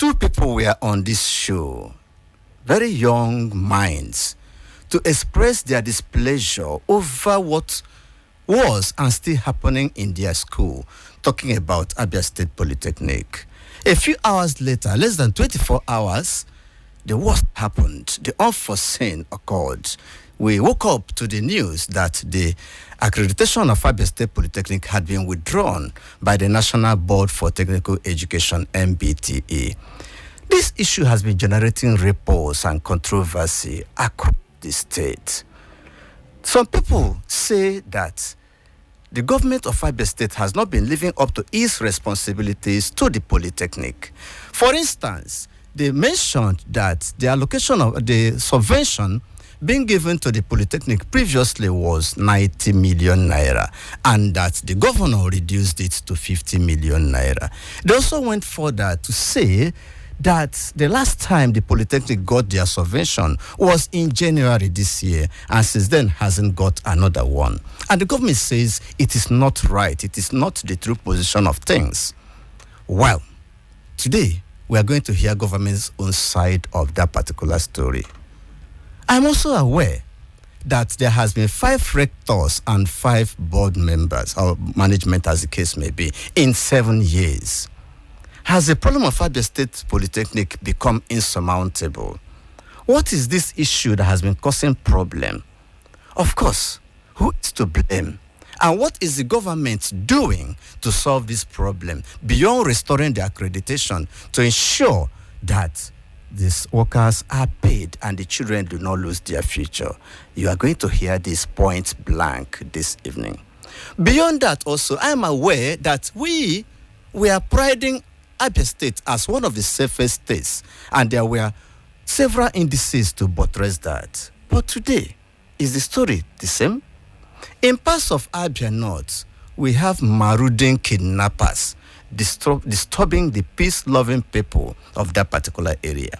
two people were on this show, very young minds, to express their displeasure over what was and still happening in their school, talking about Abia State Polytechnic. A few hours later, less than 24 hours, the worst happened. The unforeseen occurred. We woke up to the news that the accreditation of Abia State Polytechnic had been withdrawn by the National Board for Technical Education, NBTE. This issue has been generating ripples and controversy across the state. Some people say that the government of Abia State has not been living up to its responsibilities to the Polytechnic. For instance, they mentioned that the allocation of the subvention being given to the Polytechnic previously was 90 million naira, and that the governor reduced it to 50 million naira. They also went further to say that the last time the Polytechnic got their subvention was in January this year, and since then hasn't got another one. And the government says it is not right, it is not the true position of things. Well, today we are going to hear government's own side of that particular story. I'm also aware that there has been 5 rectors and 5 board members, or management as the case may be, in 7 years. Has the problem of Abia State Polytechnic become insurmountable? What is this issue that has been causing problem? Of course, who is to blame? And what is the government doing to solve this problem beyond restoring the accreditation to ensure that these workers are paid and the children do not lose their future? You are going to hear this point blank this evening. Beyond that also, I am aware that we are priding Abia State as one of the safest states, and there were several indices to buttress that. But today, is the story the same? In parts of Abia North, we have marauding kidnappers disturbing the peace-loving people of that particular area.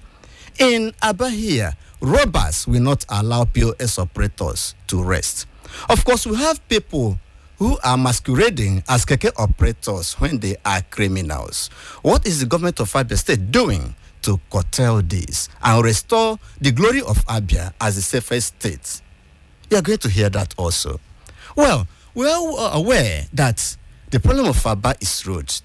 In Abia here, robbers will not allow POS operators to rest. Of course, we have people who are masquerading as keke operators when they are criminals. What is the government of Abia State doing to curtail this and restore the glory of Abia as the safest state? You are going to hear that also. Well, we are aware that the problem of Abia is roads,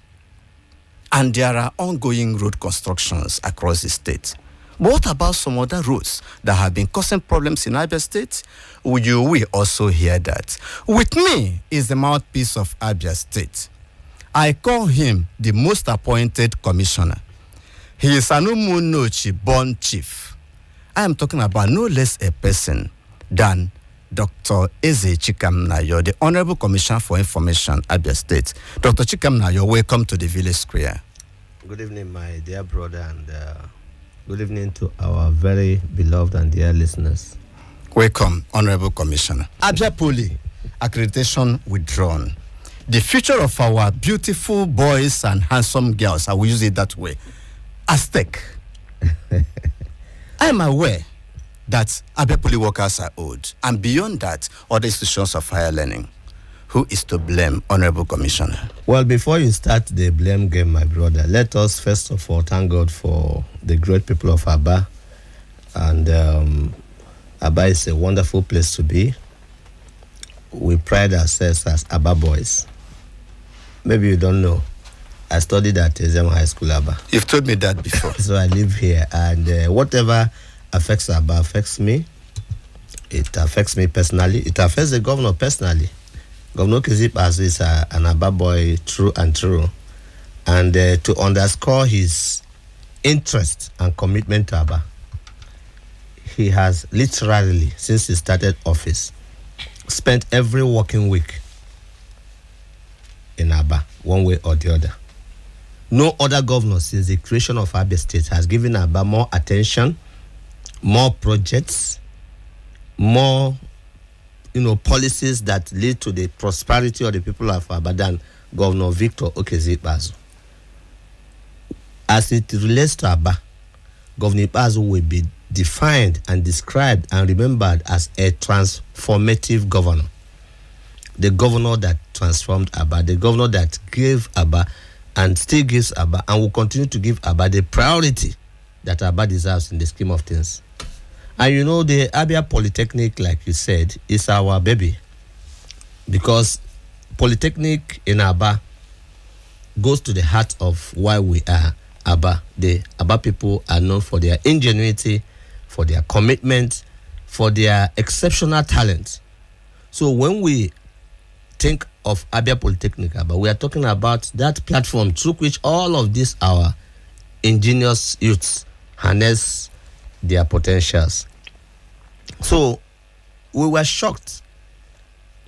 and there are ongoing road constructions across the state. But what about some other roads that have been causing problems in Abia State? You will also hear that. With me is the mouthpiece of Abia State. I call him the most appointed commissioner. He is an Umunochi born chief. I am talking about no less a person than Dr. Eze Chikamnayo, the Honorable Commissioner for Information, Abia State. Dr. Chikamnayo, welcome to the Village Square. Good evening, my dear brother, and good evening to our very beloved and dear listeners. Welcome, Honorable Commissioner. Abia Poly, accreditation withdrawn. The future of our beautiful boys and handsome girls, I will use it that way, at stake. I am aware that Abia Poly workers are owed, and beyond that, other institutions of higher learning. Who is to blame, Honorable Commissioner? Well, before you start the blame game, my brother, let us first of all thank God for the great people of Abia. And Abia is a wonderful place to be. We pride ourselves as Abia boys. Maybe you don't know, I studied at Eze High School, Abia. You've told me that before. So I live here, and whatever affects Abia affects me. It affects me personally. It affects the governor personally. Governor Kizipas is an Abia boy, true and true. And to underscore his interest and commitment to Abia, he has literally, since he started office, spent every working week in Abia, one way or the other. No other governor since the creation of Abia State has given Abia more attention, more projects, more policies that lead to the prosperity of the people of Abia than Governor Victor Okezie-Ikpeazu. As it relates to Abia, Governor Ikpeazu will be defined and described and remembered as a transformative governor. The governor that transformed Abia, the governor that gave Abia and still gives Abba and will continue to give Abba the priority that Abba deserves in the scheme of things. And you know, the Abia Polytechnic, like you said, is our baby, because Polytechnic in Abba goes to the heart of why we are Abba. The Abba people are known for their ingenuity, for their commitment, for their exceptional talent. So when we think of Abia Polytechnic Abba, we are talking about that platform through which all of these our ingenious youths harness their potentials. So we were shocked,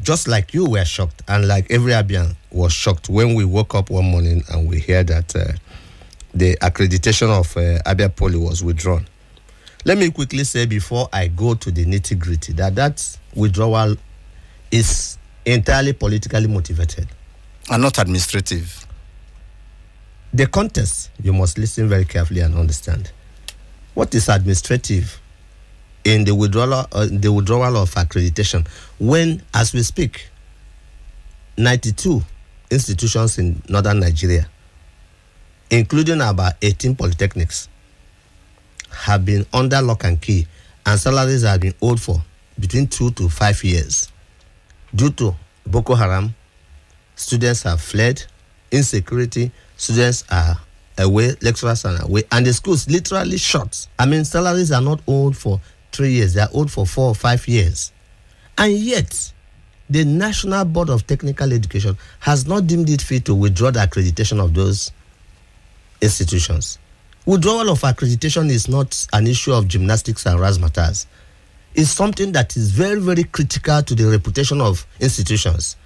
just like you were shocked, and like every Abian was shocked when we woke up one morning and we heard that the accreditation of Abia Poly was withdrawn. Let me quickly say before I go to the nitty-gritty that withdrawal is entirely politically motivated. And not administrative. The context, you must listen very carefully and understand. What is administrative in the withdrawal of accreditation when, as we speak, 92 institutions in northern Nigeria, including about 18 polytechnics, have been under lock and key, and salaries have been owed for between 2 to 5 years. Due to Boko Haram, students have fled, insecurity, students are away, lecturers are away, and the schools literally shut. I mean, salaries are not owed for 3 years, they are owed for 4 or 5 years. And yet, the National Board of Technical Education has not deemed it fit to withdraw the accreditation of those institutions. Withdrawal of accreditation is not an issue of gymnastics and razzmatazz. It's something that is very, very critical to the reputation of institutions.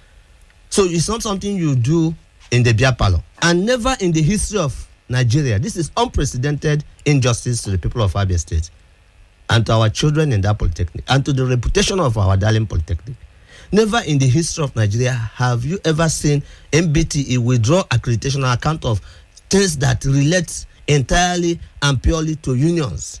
So it's not something you do in the beer parlor. And never in the history of Nigeria, this is unprecedented injustice to the people of Abia State and to our children in that polytechnic and to the reputation of our darling polytechnic. Never in the history of Nigeria have you ever seen NBTE withdraw accreditation on account of things that relate entirely and purely to unions.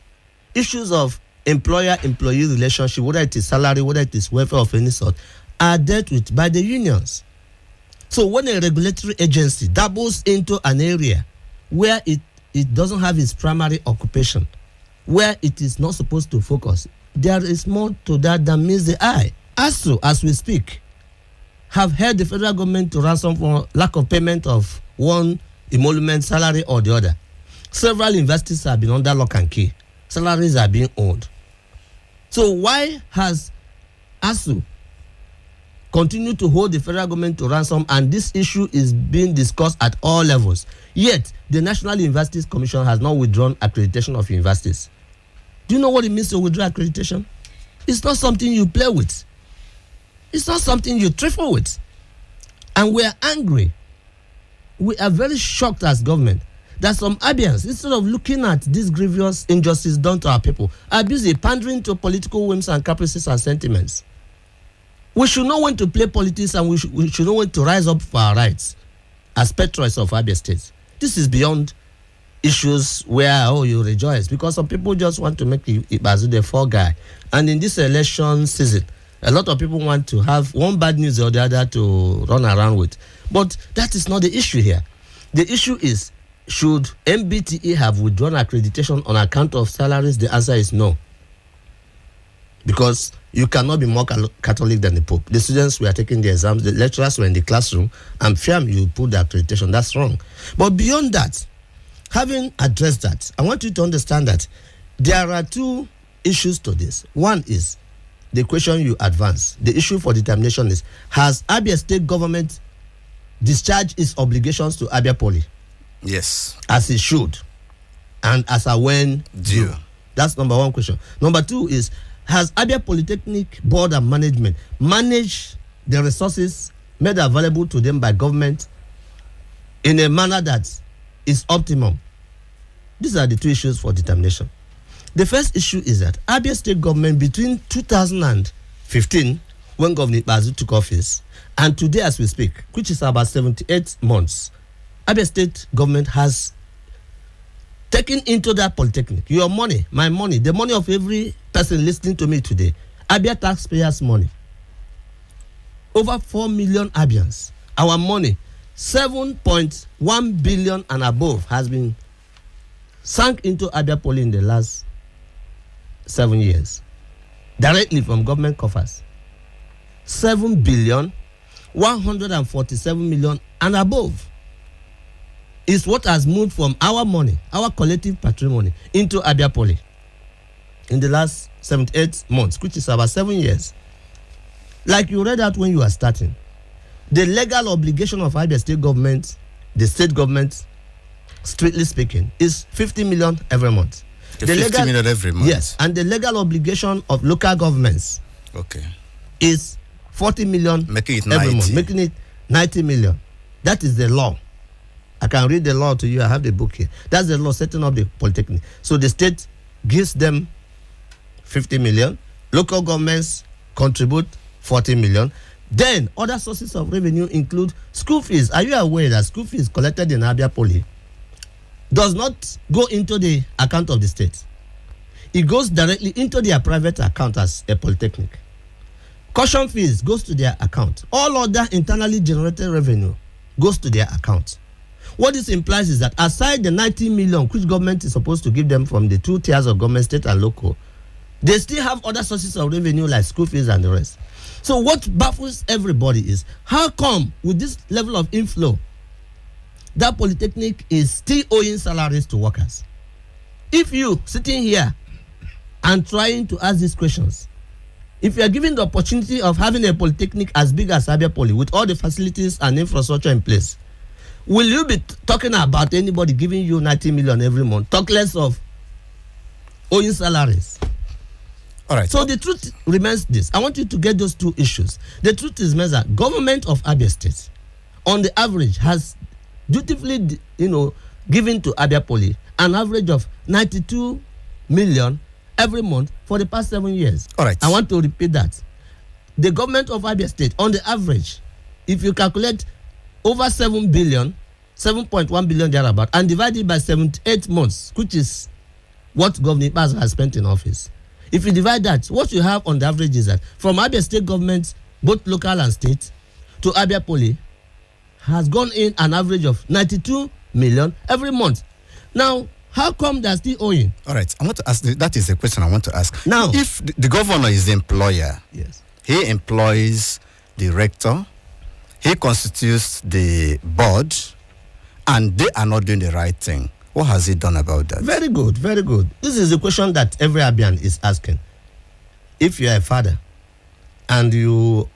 Issues of employer-employee relationship, whether it is salary, whether it is welfare of any sort, are dealt with by the unions. So when a regulatory agency dabbles into an area where it doesn't have its primary occupation, where it is not supposed to focus, there is more to that than meets the eye. ASU, as we speak, have held the federal government to ransom for lack of payment of one emolument salary or the other. Several universities have been under lock and key. Salaries are being owed. So why has ASU continued to hold the federal government to ransom, and this issue is being discussed at all levels? Yet, the National Universities Commission has not withdrawn accreditation of universities. Do you know what it means to withdraw accreditation? It's not something you play with. It's not something you trifle with. And we are angry. We are very shocked as government that some Abians, instead of looking at this grievous injustice done to our people, are busy pandering to political whims and caprices and sentiments. We should know when to play politics, and we should know when to rise up for our rights as patriots of Abia State. This is beyond issues where, you rejoice, because some people just want to make Ibazu the fall guy. And in this election season, a lot of people want to have one bad news or the other to run around with. But that is not the issue here. The issue is, should NBTE have withdrawn accreditation on account of salaries? The answer is no. Because you cannot be more Catholic than the Pope. The students were taking the exams, the lecturers were in the classroom, and firm you put the accreditation. That's wrong. But beyond that, having addressed that, I want you to understand that there are two issues to this. One is the question you advance. The issue for determination is, has Abia State Government discharged its obligations to Abia Poly? Yes. As it should. And as a when due. That's number one question. Number two is, has Abia Polytechnic Board and Management managed the resources made available to them by government in a manner that is optimum? These are the two issues for determination. The first issue is that Abia State Government, between 2015, when Governor Bazu took office, and today as we speak, which is about 78 months, Abia State Government has taken into that polytechnic your money, my money, the money of every person listening to me today, Abia taxpayers' money. Over 4 million Abians, our money, 7.1 billion and above has been sunk into Abia Poly in the last 7 years, directly from government coffers. 7 billion 147 million and above is what has moved from our money, our collective patrimony, into Abia Poly in the last 78 months, which is about 7 years. Like you read out when you are starting, the legal obligation of Abia State Government, the state government, strictly speaking, is 50 million every month. The 50 million every month? Yes, and the legal obligation of local governments is 40 million making it every 90. month, making it 90 million. That is the law. I can read the law to you. I have the book here. That's the law setting up the Polytechnic. So the state gives them 50 million. Local governments contribute 40 million. Then other sources of revenue include school fees. Are you aware that school fees collected in Abia Poly does not go into the account of the state? It goes directly into their private account as a polytechnic. Caution fees goes to their account. All other internally generated revenue goes to their account. What this implies is that aside the 90 million which government is supposed to give them from the 2 tiers of government, state and local, they still have other sources of revenue like school fees and the rest. So what baffles everybody is, how come with this level of inflow, that polytechnic is still owing salaries to workers? If you sitting here and trying to ask these questions, if you are given the opportunity of having a polytechnic as big as Abia Poly with all the facilities and infrastructure in place, will you be talking about anybody giving you 90 million every month? Talk less of owing salaries. All right. So the truth remains this. I want you to get those two issues. The truth is that Government of Abia State, on the average, has dutifully, given to Abia Poly an average of 92 million every month for the past 7 years. All right. I want to repeat that. The Government of Abia State, on the average, if you calculate over 7 billion, 7.1 billion thereabout, and divide it by 78 months, which is what Governor Ibas has spent in office. If you divide that, what you have on the average is that from Abia State Government, both local and state, to Abia Poly, has gone in an average of 92 million every month. Now, how come they're still owing? All right. I want to ask, that is the question I want to ask. Now, if the governor is the employer, yes, he employs the rector, he constitutes the board, and they are not doing the right thing. What has he done about that? Very good, very good. This is the question that every Abian is asking. If you are a father and you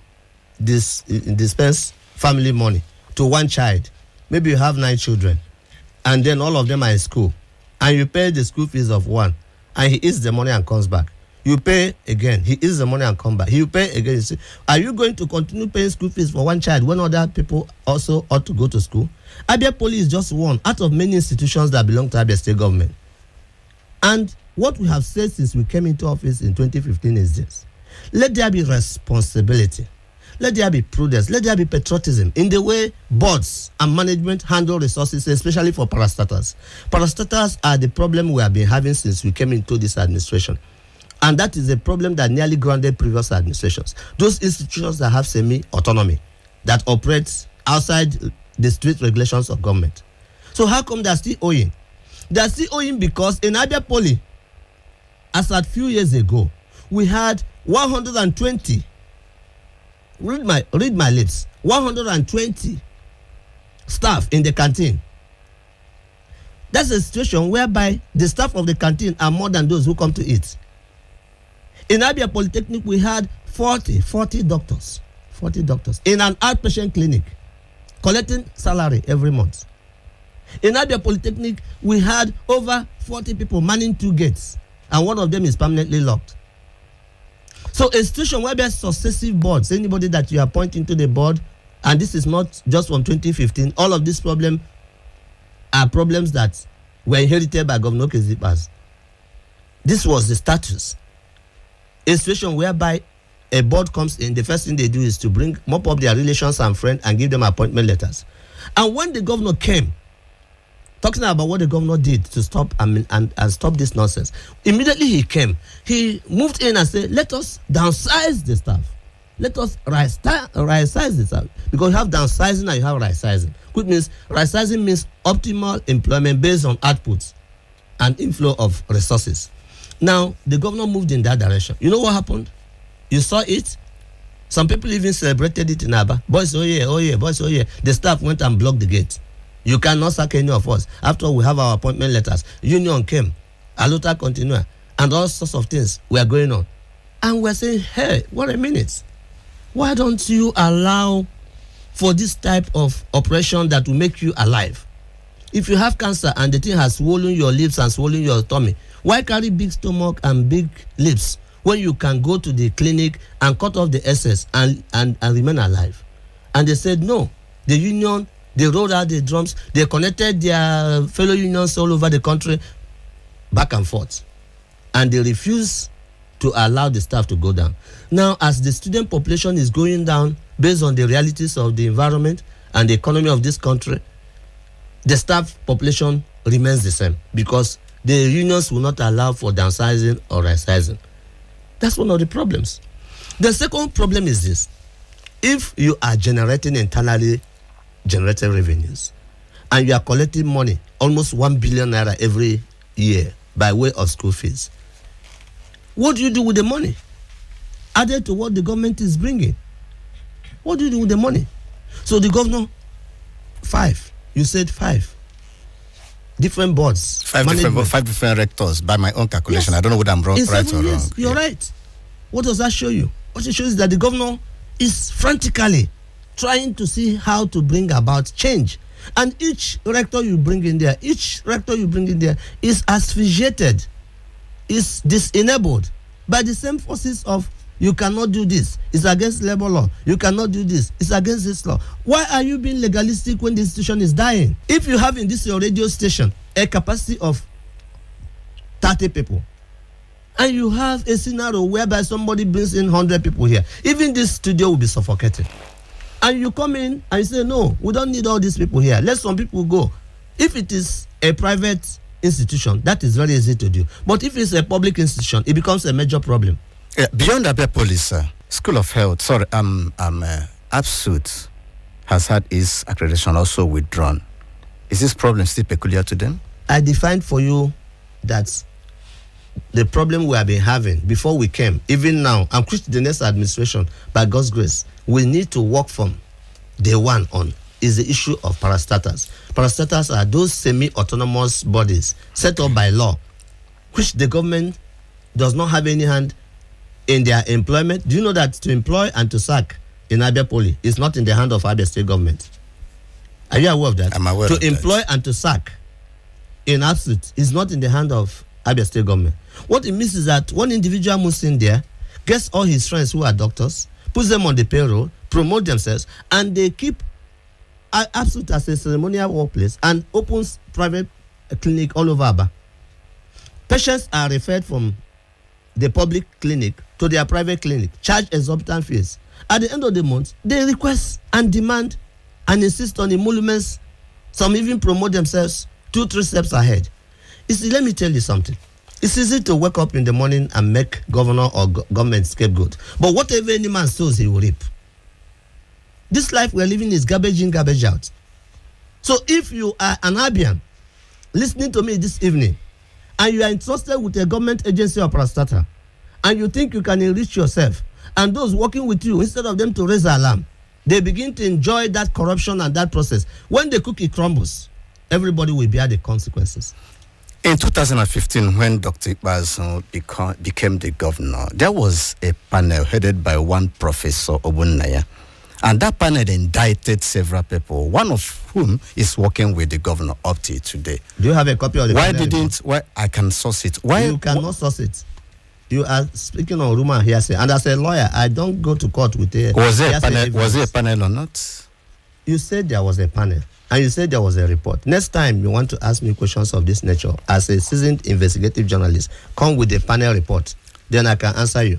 dispense family money to one child, maybe you have 9 children, and then all of them are in school, and you pay the school fees of one, and he eats the money and comes back. You pay again, he eats the money and come back. You pay again. You say, are you going to continue paying school fees for one child when other people also ought to go to school? Abia Poly is just one out of many institutions that belong to Abia State Government. And what we have said since we came into office in 2015 is this: let there be responsibility, let there be prudence, let there be patriotism in the way boards and management handle resources, especially for parastatals. Parastatals are the problem we have been having since we came into this administration. And that is a problem that nearly grounded previous administrations. Those institutions that have semi-autonomy, that operate outside the strict regulations of government. So how come they're still owing? They're still owing because in Abia Poly, as at few years ago, we had 120, read my lips, 120 staff in the canteen. That's a situation whereby the staff of the canteen are more than those who come to eat. In Abia Polytechnic, we had 40 doctors in an outpatient clinic collecting salary every month. In Abia Polytechnic, we had over 40 people manning 2 gates, and one of them is permanently locked. So a situation where there's successive boards, anybody that you are pointing to the board, and this is not just from 2015, all of these problems are problems that were inherited by Governor Eze Chikamnayo. This was the status. A situation whereby a board comes in, the first thing they do is to mop up their relations and friends and give them appointment letters. And when the governor came, talking about what the governor did to stop and stop this nonsense, immediately he came, he moved in and said, let us downsize the staff. let us right-size this out. Because you have downsizing and you have right-sizing. Which means right-sizing means optimal employment based on outputs and inflow of resources. Now, the governor moved in that direction. You know what happened? You saw it. Some people even celebrated it in Aba. Boys, oh yeah, boys, oh yeah. The staff went and blocked the gate. You cannot sack any of us. After all, we have our appointment letters. Union came. Aluta continua. And all sorts of things were going on. And we're saying, hey, wait a minute. Why don't you allow for this type of operation that will make you alive? If you have cancer and the thing has swollen your lips and swollen your tummy, why carry big stomach and big lips when you can go to the clinic and cut off the excess and remain alive? And they said no. The union, they rolled out the drums, they connected their fellow unions all over the country back and forth. And they refused to allow the staff to go down. Now, as the student population is going down based on the realities of the environment and the economy of this country, the staff population remains the same because the unions will not allow for downsizing or right-sizing. That's one of the problems. The second problem is this. If you are generating internally generated revenues and you are collecting money, almost 1 billion naira every year by way of school fees, what do you do with the money? Added to what the government is bringing. What do you do with the money? So the governor, 5. You said 5. Different boards. 5 different rectors by my own calculation. Yes. I don't know whether I'm wrong, right or wrong. You're right. What does that show you? What it shows is that the governor is frantically trying to see how to bring about change. And each rector you bring in there is asphyxiated, is disenabled by the same forces of you cannot do this, it's against labor law. You cannot do this, it's against this law. Why are you being legalistic when the institution is dying? If you have in this your radio station a capacity of 30 people, and you have a scenario whereby somebody brings in 100 people here, even this studio will be suffocated. And you come in and you say, no, we don't need all these people here. Let some people go. If it is a private institution, that is very easy to do. But if it's a public institution, it becomes a major problem. Yeah, beyond Abiapoly, School of Health, absolutes has had its accreditation also withdrawn. Is this problem still peculiar to them? I defined for you that the problem we have been having before we came, even now, and the next administration, by God's grace, we need to work from day one on, is the issue of parastatals. Parastatals are those semi-autonomous bodies set up by law, which the government does not have any hand in their employment. Do you know that to employ and to sack in Abiapoly is not in the hand of Abia State Government? Are you aware of that? I'm aware of that. To employ and to sack in absolute is not in the hand of Abia State Government. What it means is that one individual moves in there, gets all his friends who are doctors, puts them on the payroll, promote themselves, and they keep absolute as a ceremonial workplace and opens private clinic all over Aba. Patients are referred from the public clinic to their private clinic, charge exorbitant fees. At the end of the month, they request and demand and insist on emoluments. Some even promote themselves 2-3 steps ahead. You see, let me tell you something. It's easy to wake up in the morning and make governor or government scapegoat. But whatever any man sows, he will reap. This life we're living is garbage in, garbage out. So if you are an Abian listening to me this evening, and you are entrusted with a government agency or parastatal, and you think you can enrich yourself, and those working with you, instead of them to raise alarm, they begin to enjoy that corruption and that process. When the cookie crumbles, everybody will bear the consequences. In 2015, when Dr. Ibazo became the governor, there was a panel headed by one Professor Obunnaya. And that panel indicted several people, one of whom is working with the governor up to today. Do you have a copy of the panel? Why I can source it? Why you cannot source it? You are speaking on rumor hearsay. And as a lawyer, I don't go to court with a Was there a panel or not? You said there was a panel. And you said there was a report. Next time you want to ask me questions of this nature, as a seasoned investigative journalist, come with a panel report. Then I can answer you.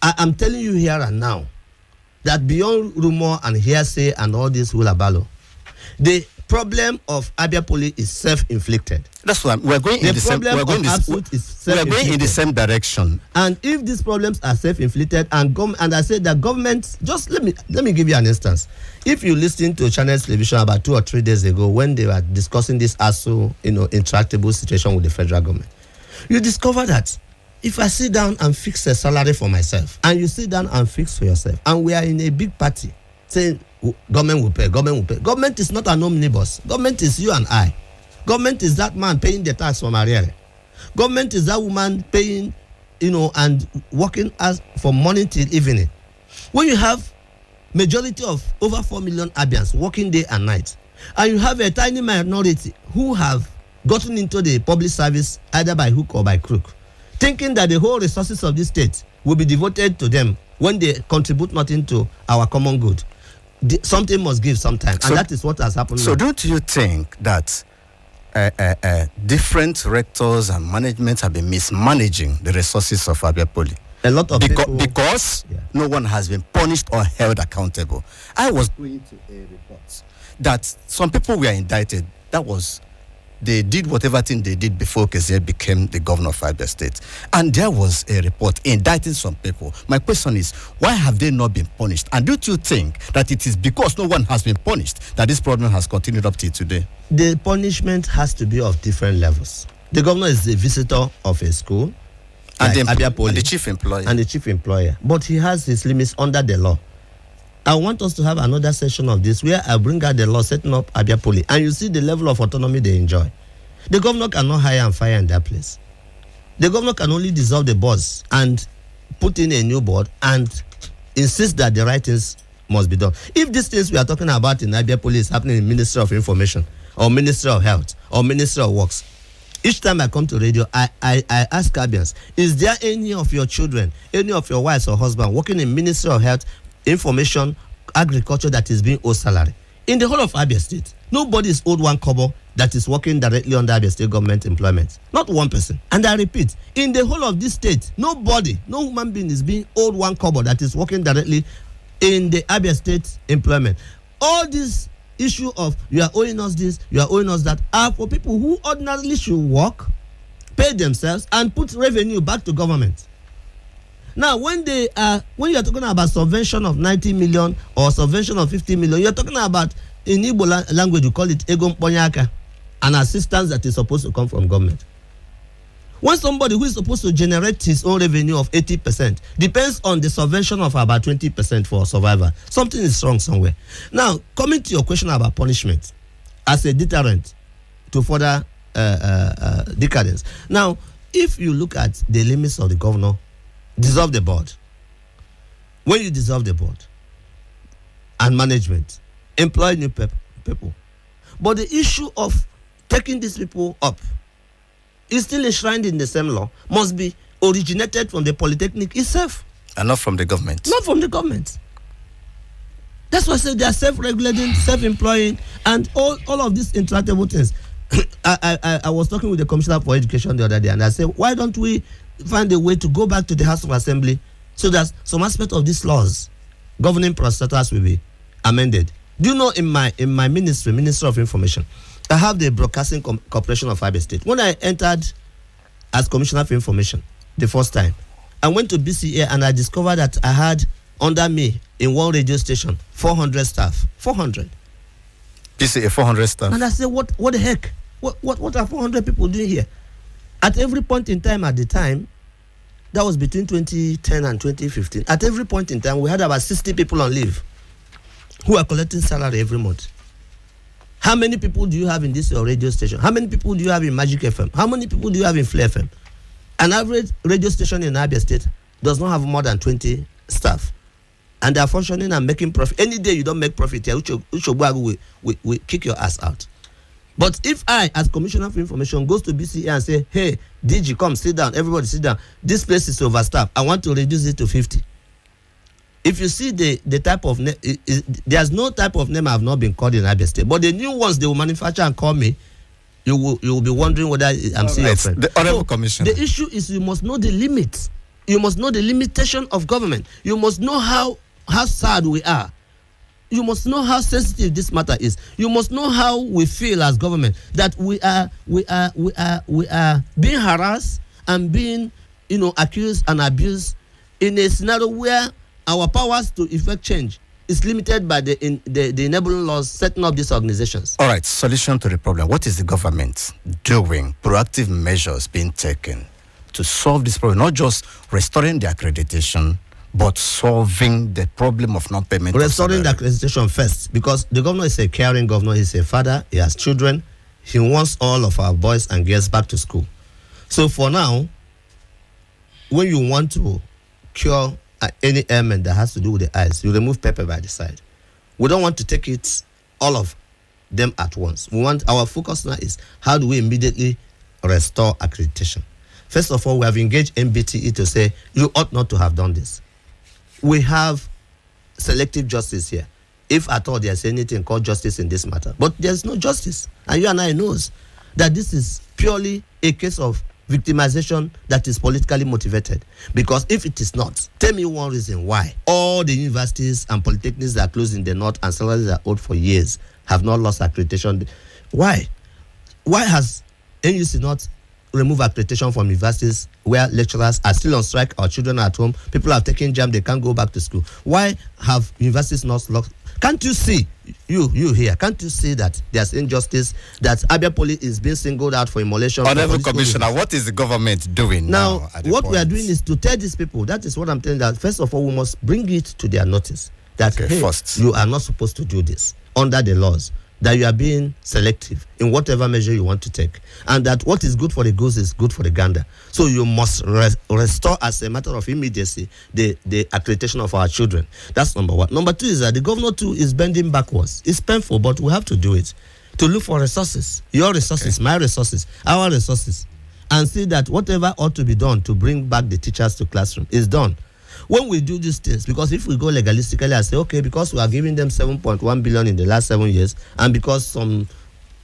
I am telling you here and now that beyond rumor and hearsay and all this hullabaloo, the problem of Abiapoly is self-inflicted. That's why we're going in the same. We're going in the same direction. And if these problems are self-inflicted, and I said that government, just let me give you an instance. If you listen to Channels Television about 2 or 3 days ago when they were discussing this ASU, intractable situation with the federal government, you discover that if I sit down and fix a salary for myself, and you sit down and fix for yourself, and we are in a big party saying government will pay. Government is not an omnibus. Government is you and I. Government is that man paying the tax from Ariel. Government is that woman paying, and working as from morning till evening. When you have majority of over 4 million Abians working day and night, and you have a tiny minority who have gotten into the public service either by hook or by crook, thinking that the whole resources of this state will be devoted to them when they contribute nothing to our common good. Something must give sometime, and that is what has happened. So don't you think that different rectors and management have been mismanaging the resources of Abiapoly? A lot of people, because no one has been punished or held accountable. I was going to a report that some people were indicted. They did whatever thing they did before Eze became the governor of Abia State. And there was a report indicting some people. My question is, why have they not been punished? And don't you think that it is because no one has been punished that this problem has continued up till today? The punishment has to be of different levels. The governor is the visitor of a school, and Abiapoly, the chief employer. And the chief employer. But he has his limits under the law. I want us to have another session of this where I bring out the law setting up Abiapoly, and you see the level of autonomy they enjoy. The governor cannot hire and fire in that place. The governor can only dissolve the boards and put in a new board and insist that the right things must be done. If these things we are talking about in Abiapoly is happening in Ministry of Information or Ministry of Health or Ministry of Works, each time I come to radio, I ask Abians, is there any of your children, any of your wives or husband working in Ministry of Health, Information, Agriculture that is being owed salary? In the whole of Abia State, nobody is owed 1 kobo that is working directly under Abia State government employment. Not one person. And I repeat, in the whole of this state, no human being is being owed 1 kobo that is working directly in the Abia State employment. All this issue of you are owing us this, you are owing us that, are for people who ordinarily should work, pay themselves, and put revenue back to government. Now, when you are talking about subvention of 90 million or subvention of 50 million, you're talking about, in Igbo language, you call it ego mponyaka, an assistance that is supposed to come from government. When somebody who is supposed to generate his own revenue of 80% depends on the subvention of about 20% for survival, something is wrong somewhere. Now, coming to your question about punishment as a deterrent to further decadence. Now, if you look at the limits of the governor, dissolve the board. When you dissolve the board and management, employ new people. But the issue of taking these people up is still enshrined in the same law, must be originated from the Polytechnic itself. And not from the government. Not from the government. That's why I said they are self-regulating, self-employing, and all of these intractable things. I was talking with the Commissioner for Education the other day, and I said, why don't we find a way to go back to the House of Assembly so that some aspect of these laws governing prosecutors will be amended? Do you know in my Ministry of Information, I have the Broadcasting Corporation of Abia State. When I entered as Commissioner for Information the first time, I went to BCA and I discovered that I had under me in one radio station 400 staff. 400. BCA 400 staff. And I said, what the heck? What are 400 people doing here? At every point in time, at the time, that was between 2010 and 2015. At every point in time, we had about 60 people on leave who are collecting salary every month. How many people do you have in this radio station? How many people do you have in Magic FM? How many people do you have in Flare FM? An average radio station in Abia State does not have more than 20 staff. And they are functioning and making profit. Any day you don't make profit here, we kick your ass out. But if I, as Commissioner for Information, goes to BCA and say, hey, DG, come, sit down, everybody sit down. This place is overstaffed. I want to reduce it to 50. If you see the type of name, there's no type of name I have not been called in Abia State. But the new ones they will manufacture and call me, you will be wondering whether I'm seeing your friend. The Honorable Commissioner. The issue is you must know the limits. You must know the limitation of government. You must know how sad we are you must know how sensitive this matter is. You must know how we feel as government, that we are being harassed and being, accused and abused in a scenario where our powers to effect change is limited by the enabling laws setting up these organizations. All right, solution to the problem. What is the government doing? Proactive measures being taken to solve this problem, not just restoring the accreditation, but solving the problem of non-payment. Restoring the accreditation first, because the governor is a caring governor. He's a father. He has children. He wants all of our boys and girls back to school. So for now, when you want to cure any ailment that has to do with the eyes, you remove pepper by the side. We don't want to take it all of them at once. We want, our focus now is how do we immediately restore accreditation. First of all, we have engaged NBTE to say you ought not to have done this. We have selective justice here, if at all there's anything called justice in this matter. But there's no justice. And you and I knows that this is purely a case of victimization that is politically motivated. Because if it is not, tell me one reason why all the universities and polytechnics that are closed in the north and salaries that are owed for years have not lost accreditation. Why? Why has NUC not remove accreditation from universities where lecturers are still on strike, our children are at home, people have taken jam, they can't go back to school? Why have universities not lost? Can't you see, you here, can't you see that there's injustice, that Abia Poly is being singled out for immolation? Honorable Commissioner, what is the government doing now? What we are doing is to tell these people, that is what I'm telling that first of all, we must bring it to their notice that, hey, first, you are not supposed to do this under the laws, that you are being selective in whatever measure you want to take, and that what is good for the goose is good for the gander. So you must restore as a matter of immediacy the accreditation of our children. That's number one. Number two is that the governor too is bending backwards. It's painful, but we have to do it, to look for resources, your resources, my resources, our resources, and see that whatever ought to be done to bring back the teachers to classroom is done. When we do these things, because if we go legalistically and say, okay, because we are giving them 7.1 billion in the last 7 years, and because some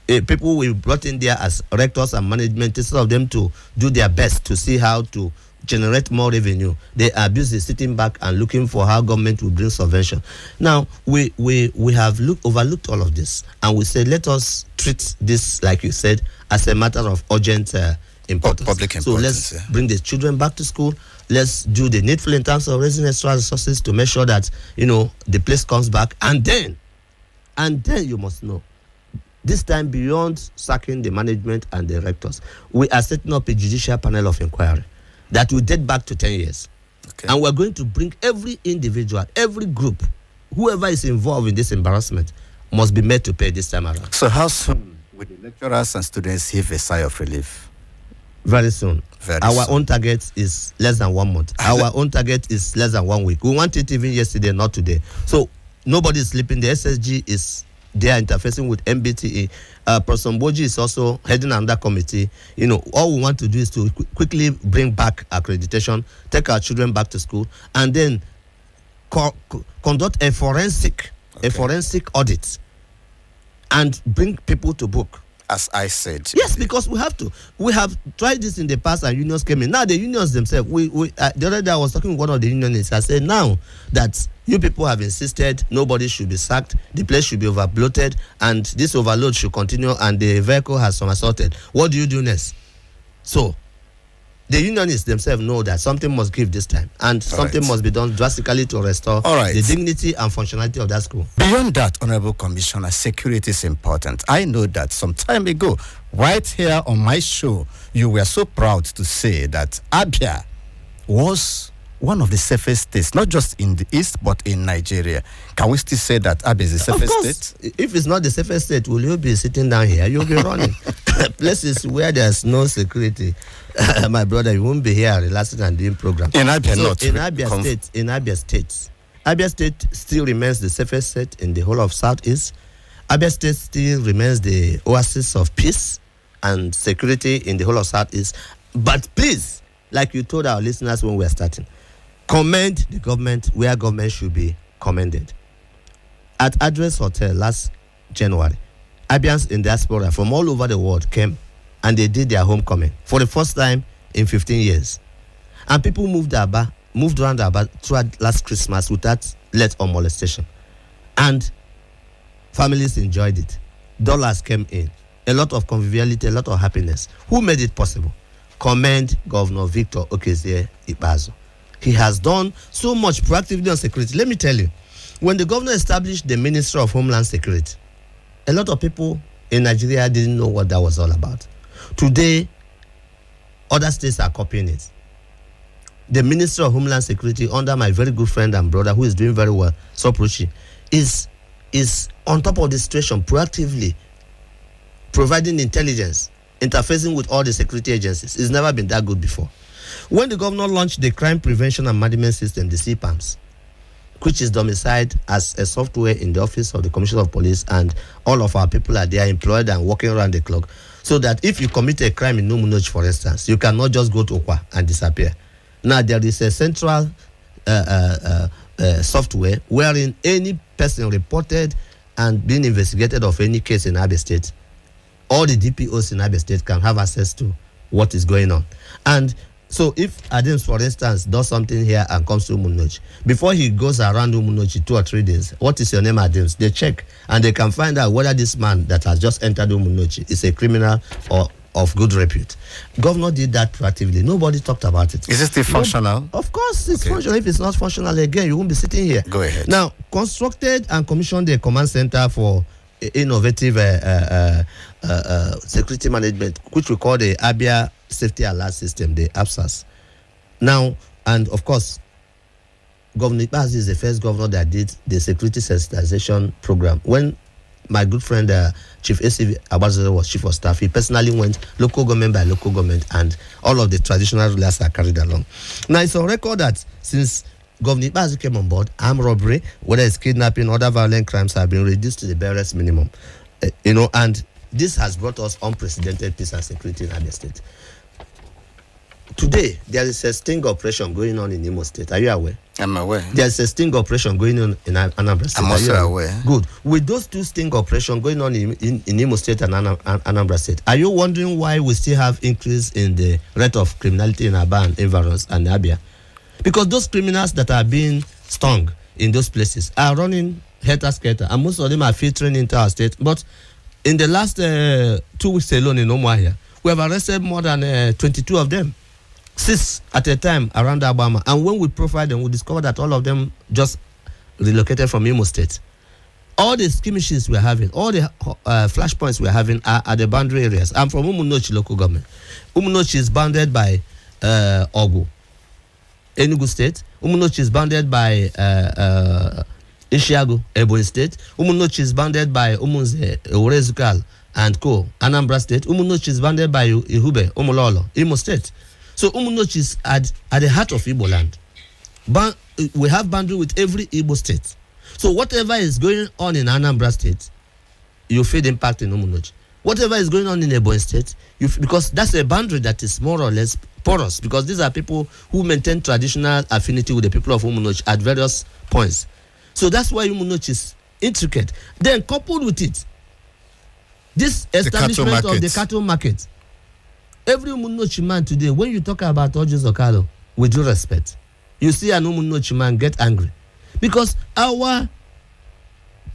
people we brought in there as rectors and management, instead of them to do their best to see how to generate more revenue, they are busy sitting back and looking for how government will bring subvention. Now, we have overlooked all of this, and we say, let us treat this, like you said, as a matter of urgent importance. Public importance. So let's bring the children back to school. Let's do the needful in terms of raising extra resources to make sure that, the place comes back. And then you must know, this time beyond sacking the management and the rectors, we are setting up a judicial panel of inquiry that will date back to 10 years. Okay. And we're going to bring every individual, every group, whoever is involved in this embarrassment must be made to pay this time around. So how soon will the lecturers and students heave a sigh of relief? Very soon. Our own target is less than 1 month. Our own target is less than 1 week. We want it even yesterday, not today. So nobody is sleeping. The SSG is there interfacing with NBTE. Professor Mboji is also heading another committee. All we want to do is to quickly bring back accreditation, take our children back to school, and then conduct a forensic audit and bring people to book. As I said. Yes, because we have to. We have tried this in the past and unions came in. Now the unions themselves, the other day I was talking with one of the unionists. I said, now that you people have insisted nobody should be sacked, the place should be overbloated, and this overload should continue, and the vehicle has somersaulted, what do you do next? So the unionists themselves know that something must give this time, and something must be done drastically to restore the dignity and functionality of that school. Beyond that, Honorable Commissioner, security is important. I know that some time ago, right here on my show, you were so proud to say that Abia was one of the safest states, not just in the east, but in Nigeria. Can we still say that Abia is the safest state? If it's not the safest state, will you be sitting down here? You'll be running. Places where there's no security, my brother, you won't be here relaxing and doing programs. In Abia, Abia State still remains the safest state in the whole of Southeast. Abia State still remains the oasis of peace and security in the whole of Southeast. But please, like you told our listeners when we were starting, commend the government where government should be commended. At Address Hotel last January, Abians in diaspora from all over the world came and they did their homecoming for the first time in 15 years. And people moved around Aba throughout last Christmas without let or molestation. And families enjoyed it. Dollars came in. A lot of conviviality, a lot of happiness. Who made it possible? Commend Governor Victor Okezie Ikpeazu. He has done so much proactively on security. Let me tell you, when the governor established the Ministry of Homeland Security, a lot of people in Nigeria didn't know what that was all about. Today, other states are copying it. The Ministry of Homeland Security, under my very good friend and brother who is doing very well, Sopruchi, is on top of the situation proactively providing intelligence, interfacing with all the security agencies. It's never been that good before. When the governor launched the Crime Prevention and Management System, the CPAMS, which is domiciled as a software in the office of the Commissioner of Police, and all of our people are there employed and working around the clock, so that if you commit a crime in Umunochi, for instance, you cannot just go to Okwa and disappear. Now, there is a central software wherein any person reported and being investigated of any case in Abia State, all the DPOs in Abia State can have access to what is going on. And so if Adams, for instance, does something here and comes to Umunochi, before he goes around Umunochi 2 or 3 days, what is your name, Adams? They check and they can find out whether this man that has just entered Umunochi is a criminal or of good repute. Governor did that proactively. Nobody talked about it. Is it still functional? Of course, it's functional. If it's not functional, again, you won't be sitting here. Go ahead. Now, constructed and commissioned a command center for innovative security management, which we call the Abia Safety Alert System, the absolves. Now, and of course, Governor Ikpeazu is the first governor that did the security sensitization program. When my good friend Chief Eze Chikamnayo was chief of staff, he personally went local government by local government, and all of the traditional rulers are carried along. Now, it's on record that since Governor Ikpeazu came on board, armed robbery, whether it's kidnapping, other violent crimes, have been reduced to the barest minimum. And this has brought us unprecedented peace and security in Abia State. Today, there is a sting operation going on in Imo State. Are you aware? I'm aware. There is a sting operation going on in Anambra State. I'm also aware. Good. With those two sting operations going on in Imo State and Anambra State, are you wondering why we still have increase in the rate of criminality in Aba and environs and Abia? Because those criminals that are being stung in those places are running helter-skelter, and most of them are filtering into our state. But in the last 2 weeks alone in Umuahia, we have arrested more than 22 of them. 6 at a time around Alabama. And when we profile them, we discover that all of them just relocated from Imo State. All the skirmishes we're having, all the flashpoints we're having are at the boundary areas. I'm from Umunochi local government. Umunochi is bounded by Ogu, Enugu State. Umunochi is bounded by Ishiago, Ebonyi State. Umunochi is bounded by Umunze, Orezukal, and Co. Anambra State. Umunochi is bounded by Ihube, Umulolo, Imo State. So Umunochi is at the heart of Igbo land. We have boundary with every Igbo state. So whatever is going on in Anambra State, you feel the impact in Umunochi. Whatever is going on in Ebonyi State, because that's a boundary that is more or less porous, because these are people who maintain traditional affinity with the people of Umunochi at various points. So that's why Umunochi is intricate. Then coupled with it, this establishment of the cattle market. Every Umunochi man today, when you talk about Ojus Okado, with due respect, you see an Umunochi man get angry. Because our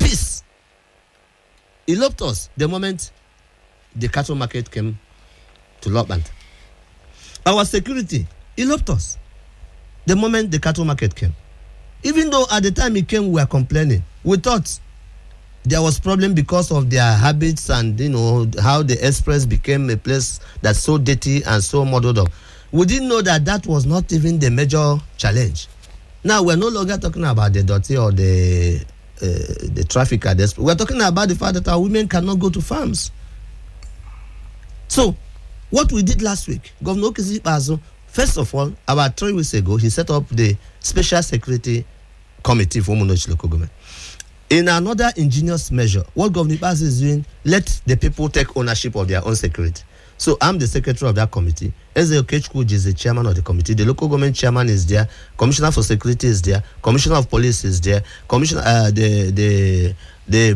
peace eloped us the moment the cattle market came to Loband. Our security eloped us the moment the cattle market came. Even though at the time it came, we were complaining. We thought there was problem because of their habits and how the express became a place that's so dirty and so muddled up. We didn't know that was not even the major challenge. Now we're no longer talking about the dirty or the traffic at the express. We're talking about the fact that our women cannot go to farms. So what we did last week, Governor Eze Chikamnayo, first of all, about 3 weeks ago, he set up the Special Security Committee for Umunochi Local Government. In another ingenious measure, what Governor Ikpeazu is doing, let the people take ownership of their own security. So I'm the secretary of that committee. Eze Okechukwu is the chairman of the committee. The local government chairman is there. Commissioner for security is there. Commissioner of police is there. Commissioner, the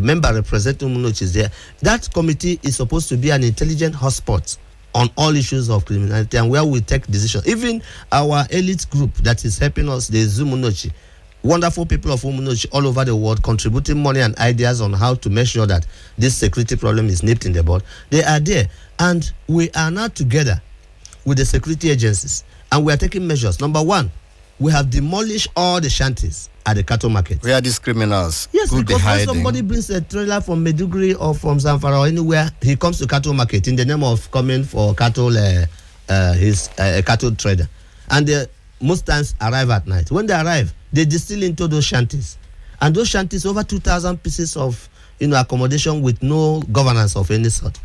member representing Umunochi is there. That committee is supposed to be an intelligent hotspot on all issues of criminality and where we take decisions. Even our elite group that is helping us, the Umunochi, wonderful people of Umunochi all over the world contributing money and ideas on how to make sure that this security problem is nipped in the bud. They are there. And we are now together with the security agencies. And we are taking measures. Number one, we have demolished all the shanties at the cattle market. Where are these criminals? Yes, Could because when somebody brings a trailer from Maiduguri or from Zamfara or anywhere, he comes to cattle market in the name of coming for cattle, his cattle trader. And they most times arrive at night. When they arrive, they distill into those shanties. And those shanties, over 2,000 pieces of accommodation with no governance of any sort.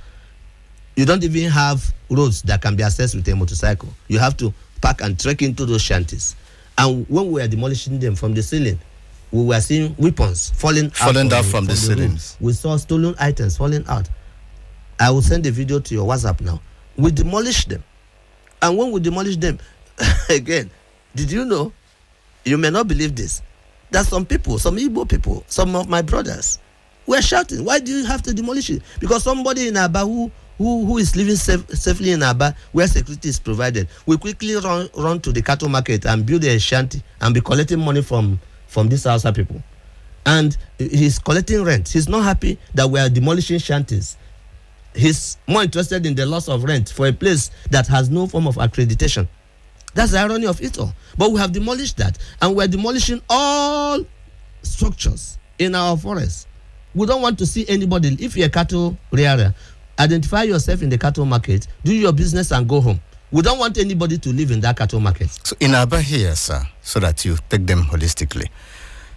You don't even have roads that can be accessed with a motorcycle. You have to park and trek into those shanties. And when we were demolishing them from the ceiling, we were seeing weapons falling down from the ceilings. We saw stolen items falling out. I will send the video to your WhatsApp now. We demolished them. And when we demolished them, again, did you know, you may not believe this, that some people, some Igbo people, some of my brothers, were shouting, why do you have to demolish it? Because somebody in Aba who is living safely in Aba, where security is provided, will quickly run to the cattle market and build a shanty and be collecting money from these Hausa people. And he's collecting rent. He's not happy that we are demolishing shanties. He's more interested in the loss of rent for a place that has no form of accreditation. That's the irony of it all. But we have demolished that, and we're demolishing all structures in our forests. We don't want to see anybody. If you're a cattle rearer, identify yourself in the cattle market, do your business and go home. We don't want anybody to live in that cattle market. So in Aba here, sir, so that you take them holistically,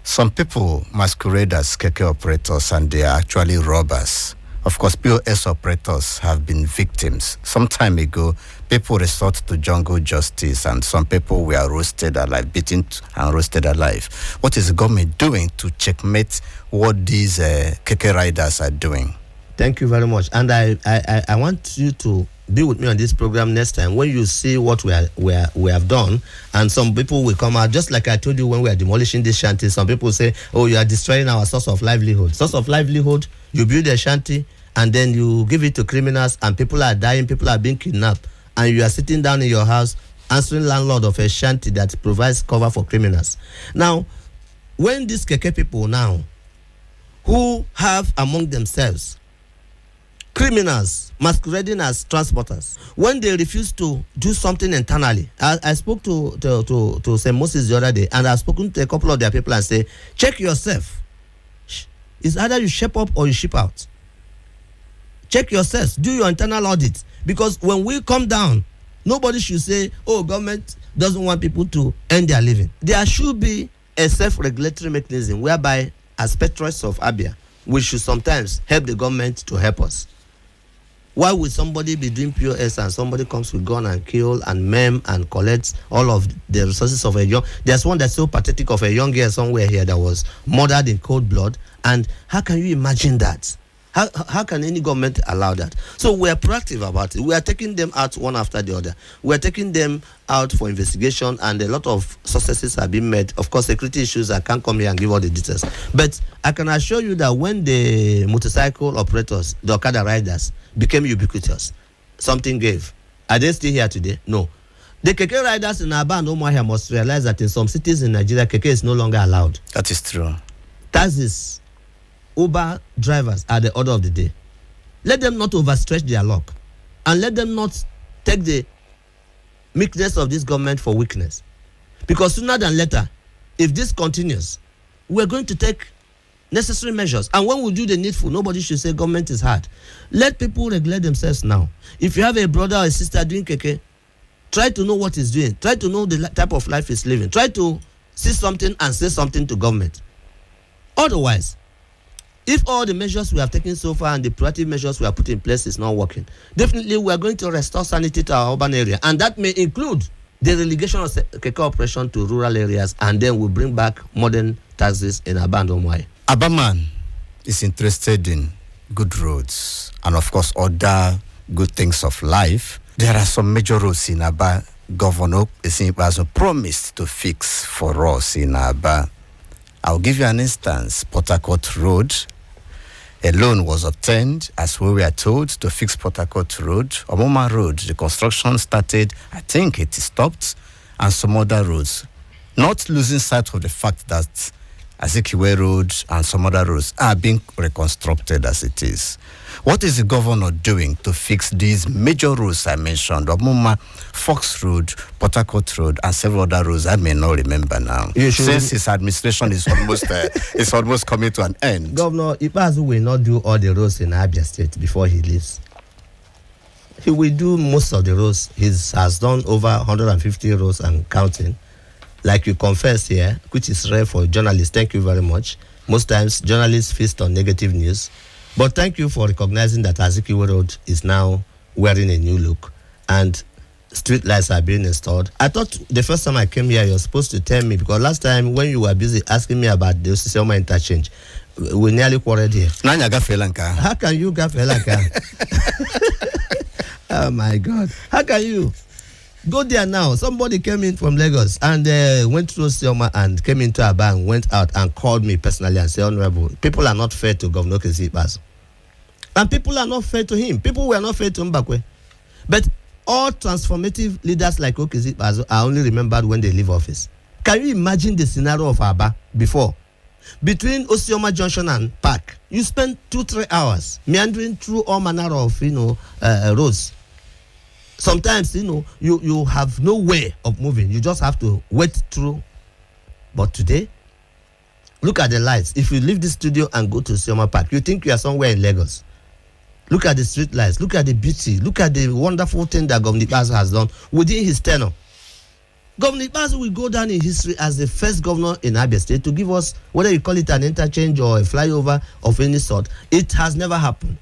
some people masquerade as keke operators and they are actually robbers. Of course, POS operators have been victims. Some time ago, people resort to jungle justice and some people were roasted alive, beaten and roasted alive. What is the government doing to checkmate what these keke riders are doing? Thank you very much. And I want you to be with me on this program next time when you see what we have done. And some people will come out, just like I told you when we are demolishing this shanty. Some people say, oh, you are destroying our source of livelihood. Source of livelihood, you build a shanty and then you give it to criminals and people are dying, people are being kidnapped. And you are sitting down in your house answering landlord of a shanty that provides cover for criminals. Now, when these keke people now, who have among themselves criminals masquerading as transporters, when they refuse to do something internally, I spoke to St. Moses the other day, and I've spoken to a couple of their people and say, check yourself. It's either you ship up or you ship out. Check yourself. Do your internal audit. Because when we come down, nobody should say, oh, government doesn't want people to earn their living. There should be a self-regulatory mechanism whereby, as patriots of Abia, we should sometimes help the government to help us. Why would somebody be doing POS and somebody comes with gun and kill and maim and collects all of the resources of a young... There's one that's so pathetic of a young girl somewhere here that was murdered in cold blood. And how can you imagine that? How can any government allow that? So we are proactive about it. We are taking them out one after the other. We are taking them out for investigation, and a lot of successes have been made. Of course, security issues, I can't come here and give all the details. But I can assure you that when the motorcycle operators, the Okada riders, became ubiquitous, something gave. Are they still here today? No. The keke riders in Aba and Umuahia must realize that in some cities in Nigeria, keke is no longer allowed. That is true. Taxis, Uber drivers are the order of the day. Let them not overstretch their luck, and let them not take the meekness of this government for weakness. Because sooner than later, if this continues, we're going to take necessary measures. And when we do the needful, nobody should say government is hard. Let people regulate themselves now. If you have a brother or a sister doing keke, try to know what he's doing. Try to know the type of life he's living. Try to see something and say something to government. Otherwise, if all the measures we have taken so far and the proactive measures we have put in place is not working, definitely we are going to restore sanity to our urban area. And that may include the relegation of keke operation to rural areas, and then we'll bring back modern taxis in Aba and Umuahia. Abaman is interested in good roads and, of course, other good things of life. There are some major roads in Aba. Governor has promised to fix for us in Aba. I'll give you an instance. Port Harcourt Road. A loan was obtained, as we were told, to fix Port Harcourt Road. Omoma Road, the construction started. I think it stopped. And some other roads. not losing sight of the fact that Azikiwe Road and some other roads are being reconstructed as it is. What is the governor doing to fix these major roads I mentioned? Omuma, Fox Road, Port Harcourt Road, and several other roads I may not remember now. Since his administration is almost coming to an end. Governor Ipazu will not do all the roads in Abia State before he leaves. He will do most of the roads. He has done over 150 roads and counting. Like you confess here, which is rare for journalists. Thank you very much. Most times, journalists feast on negative news. But thank you for recognizing that Azikiwe Road is now wearing a new look and street lights are being installed. I thought the first time I came here, you were supposed to tell me, because last time when you were busy asking me about the Osisioma interchange, we nearly quarreled here. How can you get Felanka? Oh my God. How can you? Go there now. Somebody came in from Lagos and went through Sioma and came into Aba and went out and called me personally and said, Honorable, people are not fair to Governor Kezipazo. And people are not fair to him. People were not fair to Mbakwe. But all transformative leaders like Okezipazo are only remembered when they leave office. Can you imagine the scenario of Aba before? Between Osioma Junction and Park, you spend 2-3 hours meandering through all manner of roads. Sometimes, you have no way of moving. You just have to wait through. But today, look at the lights. If you leave the studio and go to Sioma Park, you think you are somewhere in Lagos. Look at the street lights. Look at the beauty. Look at the wonderful thing that Governor Ipazu has done within his tenure. Governor Ipazu will go down in history as the first governor in Abia State to give us, whether you call it an interchange or a flyover of any sort. It has never happened.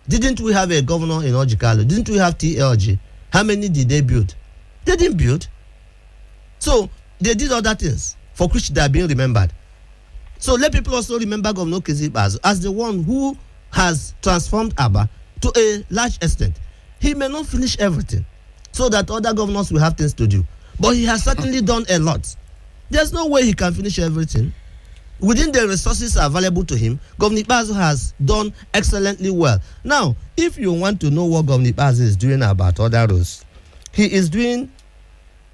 Didn't we have a governor in Ojikalo? Didn't we have TLG? How many did they build? They didn't build. So they did other things for which they are being remembered. So let people also remember Governor Kezipazo as the one who has transformed Aba to a large extent. He may not finish everything so that other governors will have things to do. But he has certainly done a lot. There's no way he can finish everything. Within the resources available to him, Governor Ipazu has done excellently well. Now, if you want to know what Governor Ipazu is doing about other roads, he is doing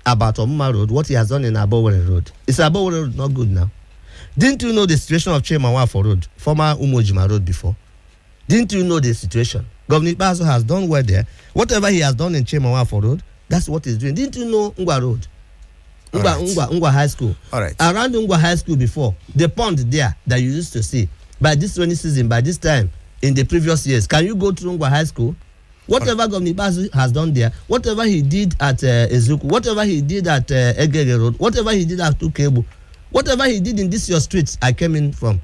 about Omuma Road what he has done in Abowere Road. Is Abowere Road not good now? Didn't you know the situation of Chemawafo Road, former Umojima Road before? Didn't you know the situation? Governor Ipazu has done well there. Whatever he has done in Chemawafo Road, that's what he's doing. Didn't you know Ngwa Road? Ngwa High School. All right. Around Ngwa High School before, the pond there that you used to see, by this rainy season, by this time, in the previous years, can you go to Ngwa High School? Whatever Governor Ipazu has done there, whatever he did at Ezuku, whatever he did at Egege Road, whatever he did at Tukebu, whatever he did in this your streets I came in from,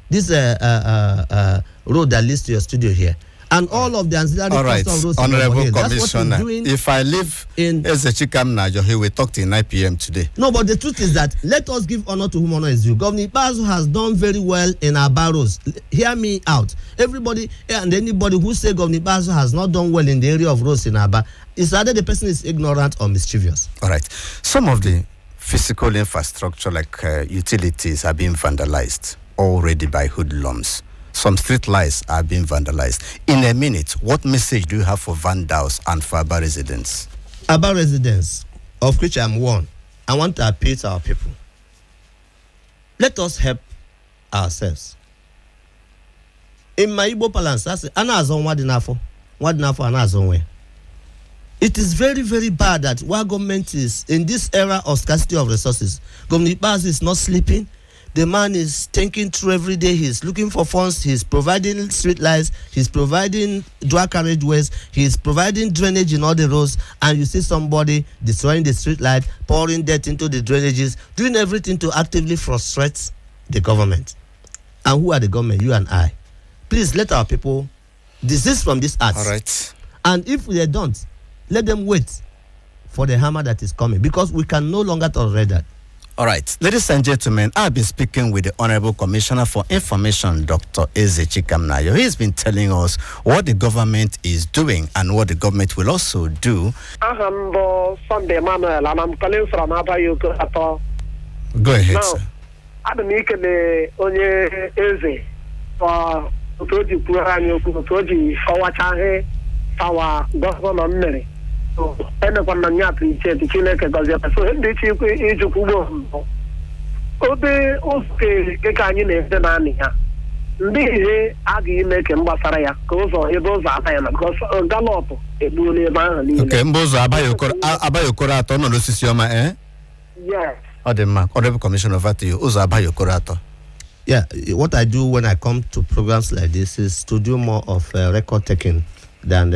this road that leads to your studio here, and all of the ancillary roads. Honorable Commissioner, if I live in Eze Chikamnayo, he will talk till 9 p.m. today. No, but the truth is that let us give honor to whom honor is due. Governor Ipazu has done very well in our barrows. Hear me out. Everybody and anybody who say Governor Ipazu has not done well in the area of roads in Aba, is either the person is ignorant or mischievous. All right. Some of the physical infrastructure like utilities are being vandalized already by hoodlums. Some street lights are being vandalized. In a minute, what message do you have for vandals and for Aba residents? Aba residents, of which I'm one, I want to appeal to our people. Let us help ourselves. In my Igbo parlance, I say, it is very, very bad that our government is, in this era of scarcity of resources, Governor Ipazu is not sleeping. The man is thinking through every day. He's looking for funds. He's providing street lights. He's providing dual carriageways. He's providing drainage in all the roads. And you see somebody destroying the street light, pouring dirt into the drainages, doing everything to actively frustrate the government. And who are the government? You and I. Please let our people desist from this act. All right. And if they don't, let them wait for the hammer that is coming, because we can no longer tolerate that. All right, ladies and gentlemen, I've been speaking with the Honorable Commissioner for Information, Dr. Eze Chikamnayo. He's been telling us what the government is doing and what the government will also do. I'm Sunday Manuel, and I'm calling from Abia. Go ahead, now, sir. I'm making the onye Eze for Toji Purani, Toji Kawachahe, our governor Mary. ene kwa na nya appreciate Chineke gozie so ndị chikwu ijukwu ugbo obe oke ke ka anyị na-ede na anị ya ndị ihe a ga-eme ke mgbasara ya ka ụzọ ebe ụzọ abaya na because galop egbuo n'ebe ahụ niile okay mba ụzọ abayokoro atọ nọ n'osisi ọma yes ọ dị mma Honorable Commissioner over to you ụzọ abayokoro atọ. Yeah, what I do when I come to programs like this is to do more of record taking than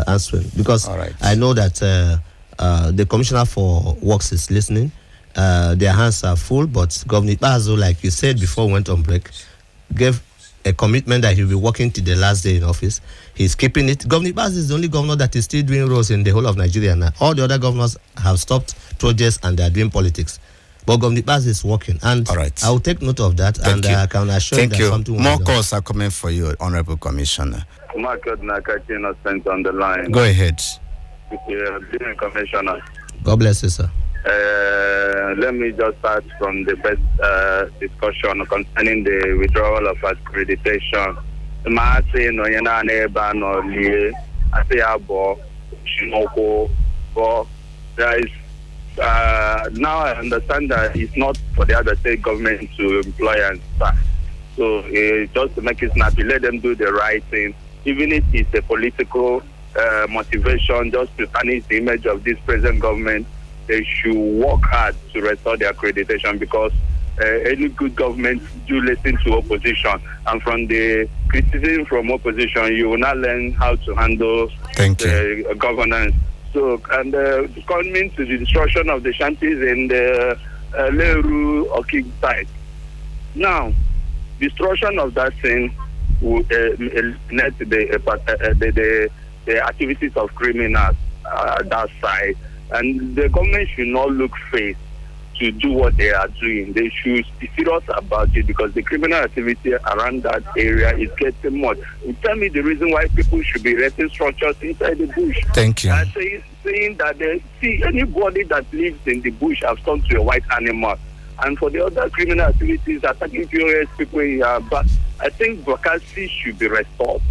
answering, because I know that the Commissioner for Works is listening. Their hands are full, but Governor Bazo, like you said before we went on break, gave a commitment that he'll be working to the last day in office. He's keeping it. Governor Bazo is the only governor that is still doing roles in the whole of Nigeria now. All the other governors have stopped projects and they are doing politics. But Governor Baz is working, and I will take note of that. Thank and you. I can assure you that something will More be done. calls are coming for you, Honorable Commissioner. Market Nakachi Innocent on the line. Go ahead. Being Commissioner. God bless you, sir. Let me just start from the best discussion concerning the withdrawal of accreditation. There is now I understand that it's not for the other state government to employ and staff. So just to make it snappy, let them do the right thing, even if it's a political motivation just to tarnish the image of this present government. They should work hard to restore the accreditation, because any good government do listen to opposition, and from the criticism from opposition, you will not learn how to handle governance. So, and coming to the destruction of the shanties in the Leru Oki site. Now, destruction of that thing will eliminate the activities of criminals that side. And the government should not look face to do what they are doing. They should be serious about it, because the criminal activity around that area is getting much. Tell me the reason why people should be erecting structures inside the bush. Thank you. And saying that anybody that lives in the bush has turned to a white animal. And for the other criminal activities, attacking POS people, but I think vacancy should be restored.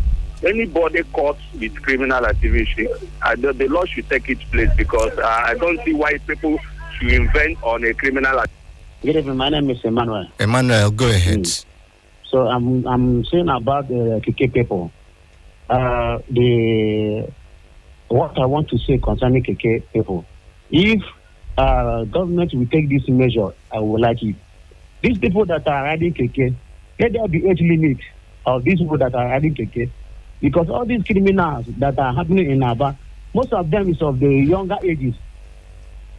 Anybody caught with criminal activity, the law should take its place, because I don't see why people should invent on a criminal activity. Good evening, my name is Emmanuel. Emmanuel, go ahead. So I'm saying about the KK people. What I want to say concerning KK people, if government will take this measure, I would like it. These people that are riding KK, let there be age limit of these people that are riding KK. Because all these criminals that are happening in Aba, most of them is of the younger ages.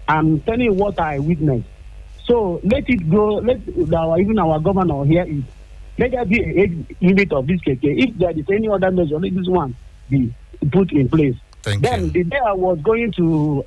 I'm telling you what I witnessed. So let it go. Even our governor here is, let there be a age limit of this KK. If there is any other measure, let this one be put in place. Then the day I was going to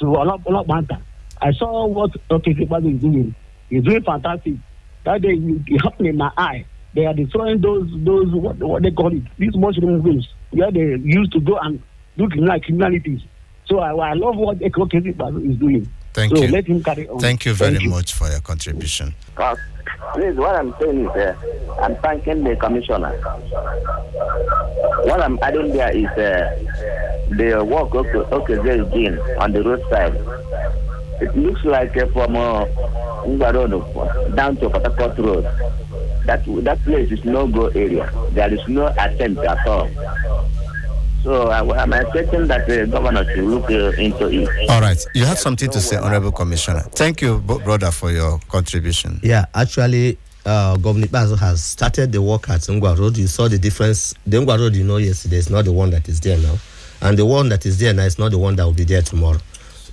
Olabanta, I saw what KK is doing. He's doing fantastic. That day it happened in my eye. They are destroying those what they call it, these mushroom rooms where they used to go and do criminalities. So I love what KK is doing. Thank you. Let him carry on. Thank you very much for your contribution. Please, what I'm saying is, I'm thanking the commissioner. What I'm adding there is the work of Eze Jean on the roadside. It looks like from Ngwarodo down to Patakot Road. That place is no-go area. There is no attempt at all. So I'm expecting that the governor should look into it. All right. You have something to say, Honorable Commissioner. Thank you, brother, for your contribution. Yeah, actually, Governor Bazo has started the work at Ngwa Road. You saw the difference. The Ngwa Road, yesterday is not the one that is there now. And the one that is there now is not the one that will be there tomorrow.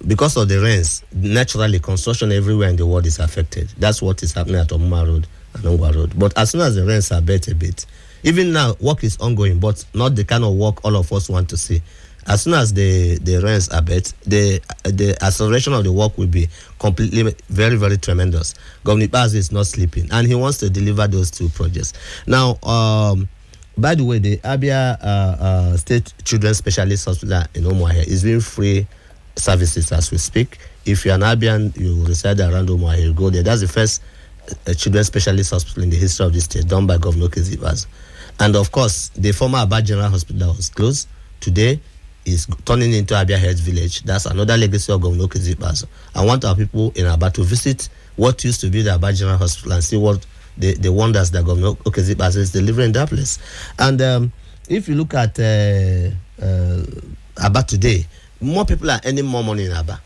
Because of the rains, naturally, construction everywhere in the world is affected. That's what is happening at Omuma Road and Ngwa Road. But as soon as the rains are a bit, even now, work is ongoing, but not the kind of work all of us want to see. As soon as the rains are bet, the acceleration of the work will be completely very, very tremendous. Governor Baz is not sleeping, and he wants to deliver those two projects. Now, by the way, the Abia State Children's Specialist Hospital in Umuahia is doing free services as we speak. If you're an Abian, you reside around Umuahia, you go there. That's the first children's specialist hospital in the history of the state, done by Governor Eze. And of course, the former Abia General Hospital was closed. Today, is turning into Abia Health Village. That's another legacy of Governor Kezipazo. I want our people in Aba to visit what used to be the Aba General Hospital and see what the wonders that Governor Kezipazo is delivering in that place. And if you look at Aba today, more people are earning more money in Aba.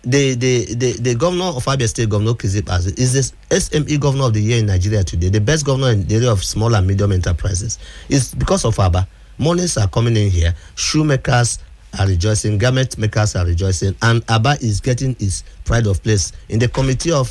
The governor of Abia State, Governor Kezipazo, is the SME governor of the year in Nigeria today, the best governor in the area of small and medium enterprises. It's because of Aba. Monies are coming in here. Shoemakers are rejoicing. Garment makers are rejoicing. And Aba is getting its pride of place in the committee of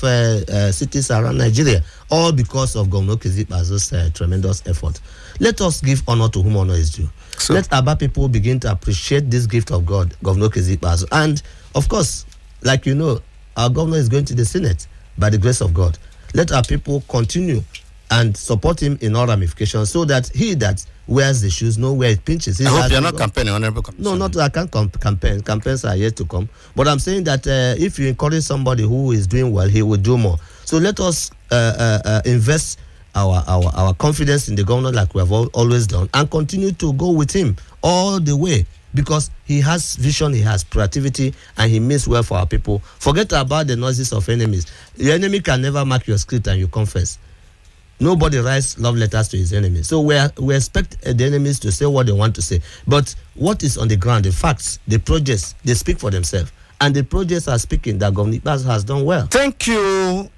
cities around Nigeria, all because of Governor Kezipazo's tremendous effort. Let us give honor to whom honor is due. So, let Aba people begin to appreciate this gift of God, Governor Kezipazo. And, of course, like you know, our governor is going to the Senate by the grace of God. Let our people continue and support him in all ramifications so that he that wears the shoes know where it pinches. I hope you're not campaigning, Honorable Commissioner. No, I can't campaign. Campaigns are yet to come. But I'm saying that if you encourage somebody who is doing well, he will do more. So let us invest our confidence in the governor like we have always done and continue to go with him all the way, because he has vision, he has creativity, and he means well for our people. Forget about the noises of enemies. Your enemy can never mark your script and you confess. Nobody writes love letters to his enemies. So we expect the enemies to say what they want to say. But what is on the ground, the facts, the projects, they speak for themselves. And the projects are speaking that Governor has done well. Thank you,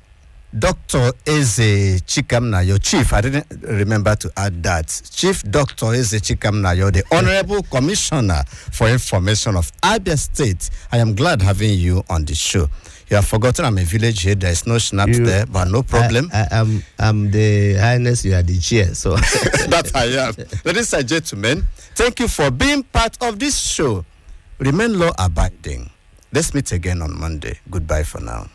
Dr. Eze Chikamnayo, Chief. I didn't remember to add that. Chief Dr. Eze Chikamnayo, the Honorable Commissioner for Information of Abia State. I am glad having you on the show. You have forgotten I'm a village head. There is no snaps there, but no problem. I'm the highness, you are the chair. So that I am. Ladies and gentlemen, thank you for being part of this show. Remain law abiding. Let's meet again on Monday. Goodbye for now.